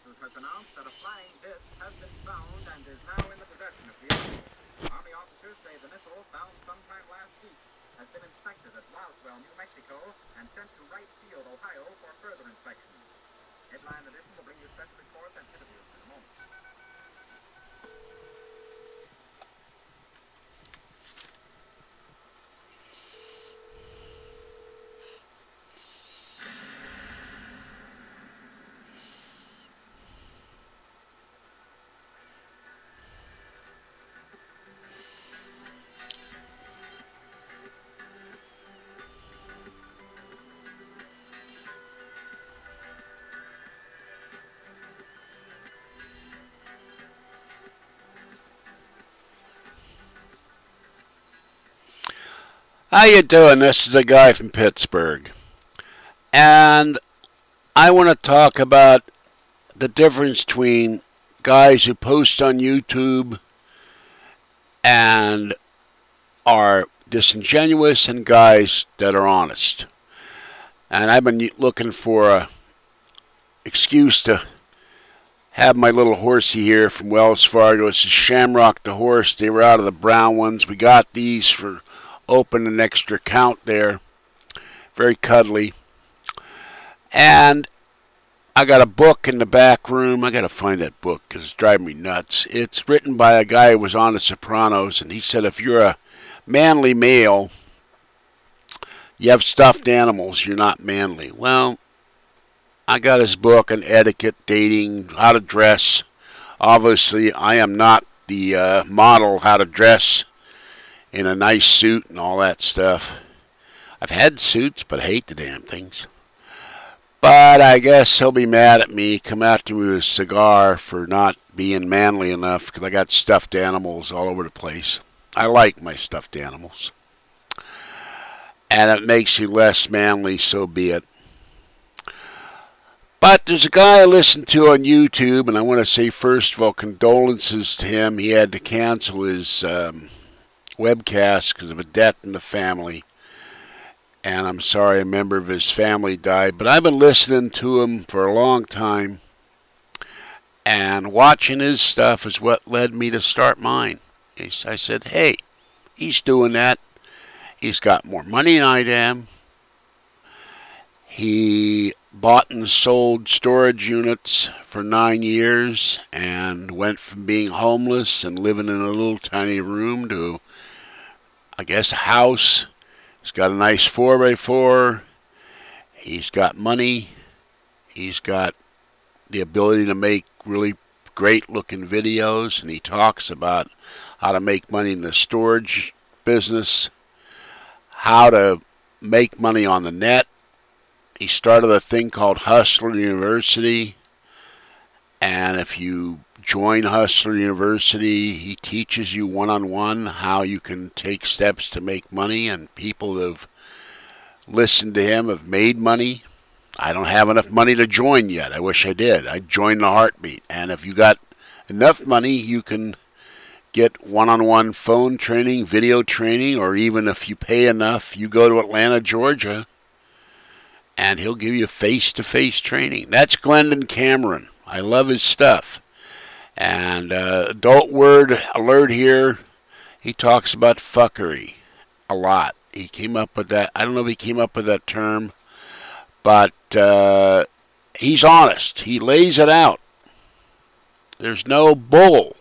Forces has announced that a flying disc has been found and is now in the possession of the Army. Army officers say the missile, found sometime last week, has been inspected at Roswell, New Mexico, and sent to Wright Field, Ohio, for further inspection. Headline Edition will bring you special reports and interviews in a moment. How you doing? This is a guy from Pittsburgh, and I want to talk about the difference between guys who post on YouTube and are disingenuous and guys that are honest. And I've been looking for a excuse to have my little horsey here from Wells Fargo. This is Shamrock the horse. They were out of the brown ones. We got these for open an extra account there. Very cuddly. And I got a book in the back room. I got to find that book because it's driving me nuts. It's written by a guy who was on The Sopranos, and he said if you're a manly male, you have stuffed animals, you're not manly. Well, I got his book on etiquette, dating, how to dress. Obviously, I am not the model how to dress in a nice suit and all that stuff. I've had suits, but I hate the damn things. But I guess he'll be mad at me, come after me with a cigar for not being manly enough because I got stuffed animals all over the place. I like my stuffed animals. And it makes you less manly, so be it. But there's a guy I listen to on YouTube, and I want to say first of all condolences to him. He had to cancel his webcast because of a death in the family, and I'm sorry a member of his family died, but I've been listening to him for a long time, and watching his stuff is what led me to start mine. I said, hey, he's doing that. He's got more money than I am. He bought and sold storage units for 9 years and went from being homeless and living in a little tiny room to, I guess, a house. He's got a nice 4x4. He's got money. He's got the ability to make really great looking videos, and he talks about how to make money in the storage business, how to make money on the net. He started a thing called Hustler University, and if you join Hustler University, he teaches you one-on-one how you can take steps to make money, and people that have listened to him have made money. I don't have enough money to join yet. I wish I did. I'd join the heartbeat. And if you got enough money, you can get one-on-one phone training, video training, or even if you pay enough, you go to Atlanta, Georgia, and he'll give you face-to-face training. That's Glendon Cameron. I love his stuff. And adult word alert here, he talks about fuckery a lot. He came up with that. I don't know if he came up with that term, but he's honest. He lays it out. There's no bull.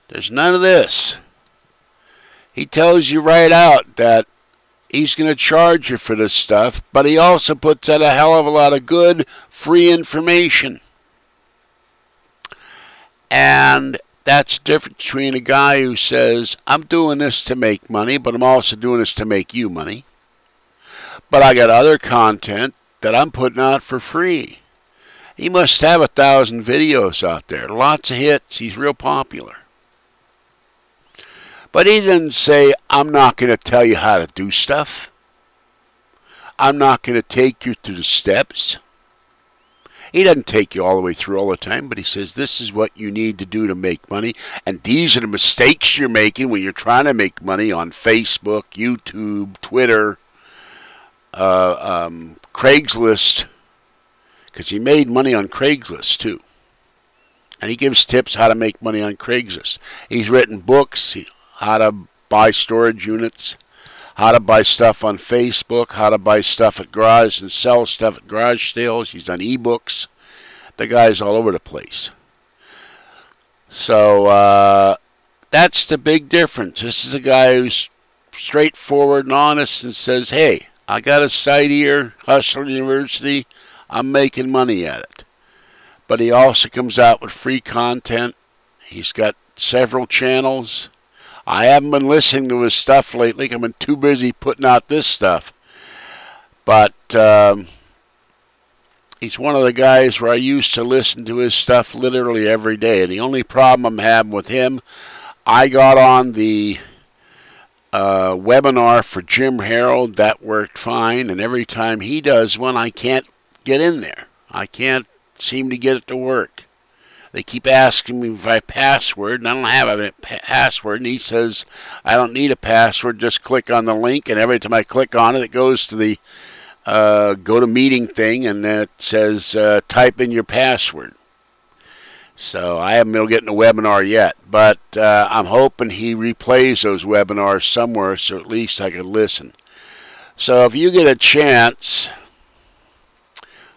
There's none of this. He tells you right out that he's going to charge you for this stuff, but he also puts out a hell of a lot of good, free information. And that's the difference between a guy who says, I'm doing this to make money, but I'm also doing this to make you money. But I got other content that I'm putting out for free. He must have 1,000 videos out there. Lots of hits. He's real popular. But he didn't say, I'm not going to tell you how to do stuff. I'm not going to take you through the steps. He doesn't take you all the way through all the time, but he says, this is what you need to do to make money, and these are the mistakes you're making when you're trying to make money on Facebook, YouTube, Twitter, Craigslist, because he made money on Craigslist too. And he gives tips how to make money on Craigslist. He's written books, how to buy storage units, how to buy stuff on Facebook, how to buy stuff at garage and sell stuff at garage sales. He's done ebooks. The guy's all over the place. So that's the big difference. This is a guy who's straightforward and honest and says, hey, I got a site here, Hustler University. I'm making money at it. But he also comes out with free content. He's got several channels. I haven't been listening to his stuff lately. I've been too busy putting out this stuff. But he's one of the guys where I used to listen to his stuff literally every day. And the only problem I'm having with him, I got on the webinar for Jim Harold. That worked fine. And every time he does one, I can't get in there. I can't seem to get it to work. They keep asking me if I password, and I don't have a password. And he says, I don't need a password, just click on the link. And every time I click on it, it goes to the go to meeting thing, and it says type in your password. So I haven't been able to get in the webinar yet. But I'm hoping he replays those webinars somewhere so at least I can listen. So if you get a chance,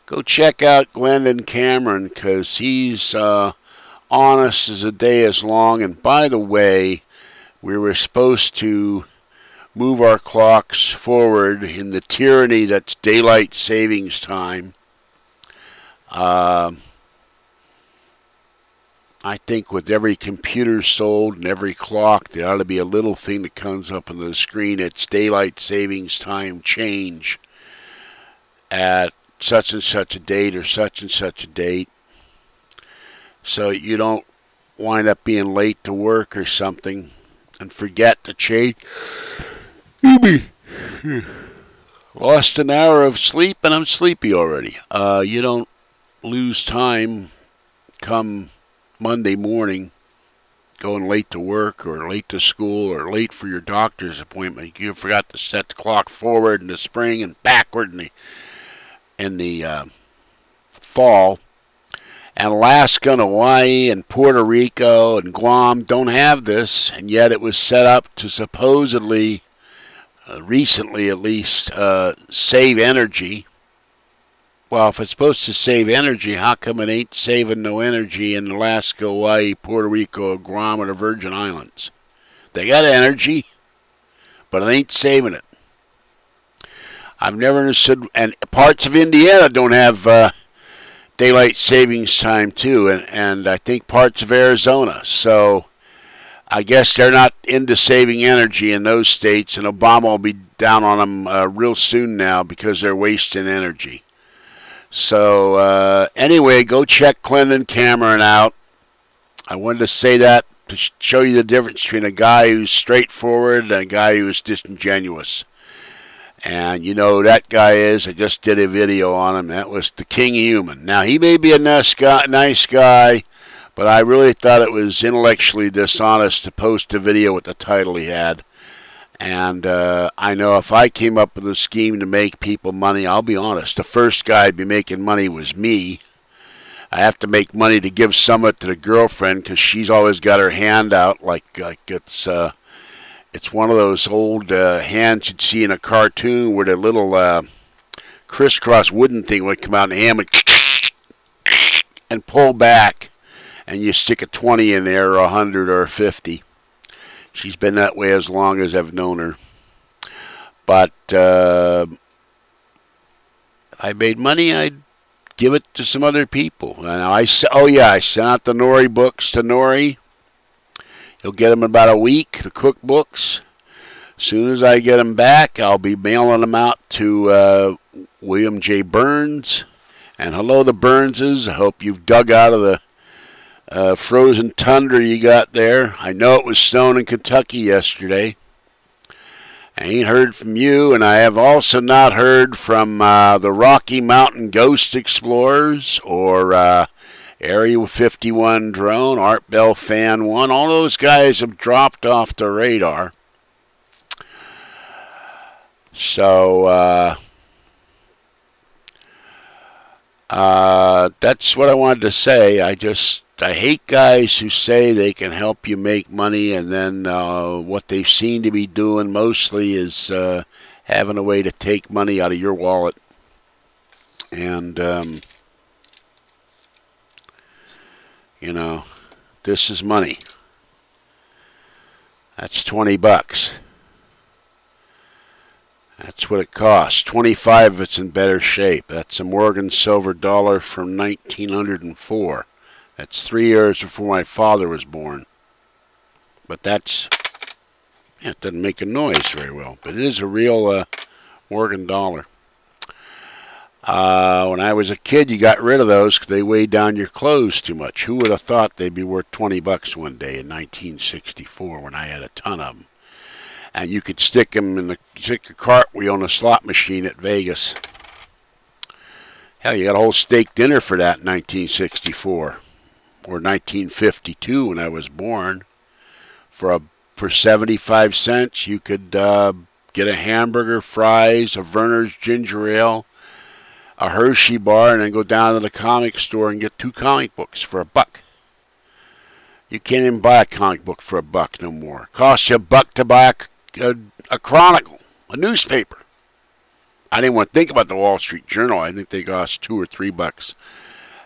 go check out Glendon Cameron, because he's honest as a day is long. And by the way, we were supposed to move our clocks forward in the tyranny that's daylight savings time. I think with every computer sold and every clock, there ought to be a little thing that comes up on the screen. It's daylight savings time change at such and such a date or such and such a date, so you don't wind up being late to work or something and forget to change. Lost an hour of sleep and I'm sleepy already. You don't lose time come Monday morning going late to work or late to school or late for your doctor's appointment. You forgot to set the clock forward in the spring and backward in the fall. And Alaska and Hawaii and Puerto Rico and Guam don't have this, and yet it was set up to supposedly, recently at least, save energy. Well, if it's supposed to save energy, how come it ain't saving no energy in Alaska, Hawaii, Puerto Rico, Guam, or the Virgin Islands? They got energy, but it ain't saving it. I've never understood, and parts of Indiana don't have daylight savings time too, and I think parts of Arizona. So I guess they're not into saving energy in those states, and Obama will be down on them real soon now because they're wasting energy. So anyway, go check Glendon Cameron out. I wanted to say that to show you the difference between a guy who's straightforward and a guy who's disingenuous. And you know that guy is, I just did a video on him, that was the King Human. Now, he may be a nice guy, but I really thought it was intellectually dishonest to post a video with the title he had. And I know if I came up with a scheme to make people money, I'll be honest, the first guy to be making money was me. I have to make money to give some of it to the girlfriend because she's always got her hand out like it's one of those old hands you'd see in a cartoon where the little crisscross wooden thing would come out and the hand would and pull back, and you stick a 20 in there or 100 or 50. She's been that way as long as I've known her. But if I made money, I'd give it to some other people. And I sent out the Nori books to Nori. He'll get them in about a week, the cookbooks. As soon as I get them back, I'll be mailing them out to William J. Burns. And hello, the Burnses. I hope you've dug out of the frozen tundra you got there. I know it was snowing in Kentucky yesterday. I ain't heard from you, and I have also not heard from the Rocky Mountain Ghost Explorers or Area 51 Drone, Art Bell Fan 1. All those guys have dropped off the radar. So That's what I wanted to say. I hate guys who say they can help you make money, and then what they seem to be doing mostly is having a way to take money out of your wallet. And, you know, this is money. That's $20. That's what it costs. 25 if it's in better shape. That's a Morgan silver dollar from 1904. That's 3 years before my father was born. But that's, yeah, it doesn't make a noise very well. But it is a real Morgan dollar. When I was a kid, you got rid of those because they weighed down your clothes too much. Who would have thought they'd be worth $20 one day in 1964 when I had a ton of them? And you could stick them in stick a cartwheel on a slot machine at Vegas. Hell, you got a whole steak dinner for that in 1964 or 1952 when I was born. For 75 cents, you could get a hamburger, fries, a Verner's ginger ale, a Hershey bar, and then go down to the comic store and get 2 comic books for $1. You can't even buy a comic book for $1 no more. It costs you $1 to buy a Chronicle, a newspaper. I didn't want to think about the Wall Street Journal. I think they cost $2 or $3.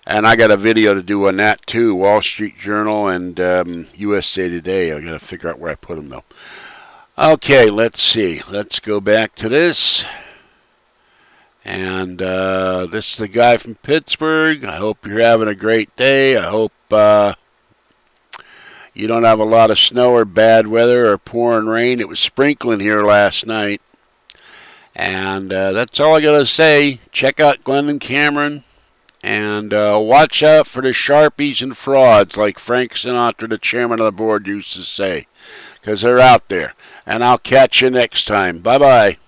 And I got a video to do on that too. Wall Street Journal and USA Today. I got to figure out where I put them though. Okay, let's see. Let's go back to this. And this is the guy from Pittsburgh. I hope you're having a great day. I hope you don't have a lot of snow or bad weather or pouring rain. It was sprinkling here last night. And that's all I got to say. Check out Glendon Cameron. And watch out for the Sharpies and frauds, like Frank Sinatra, the chairman of the board, used to say. Because they're out there. And I'll catch you next time. Bye-bye.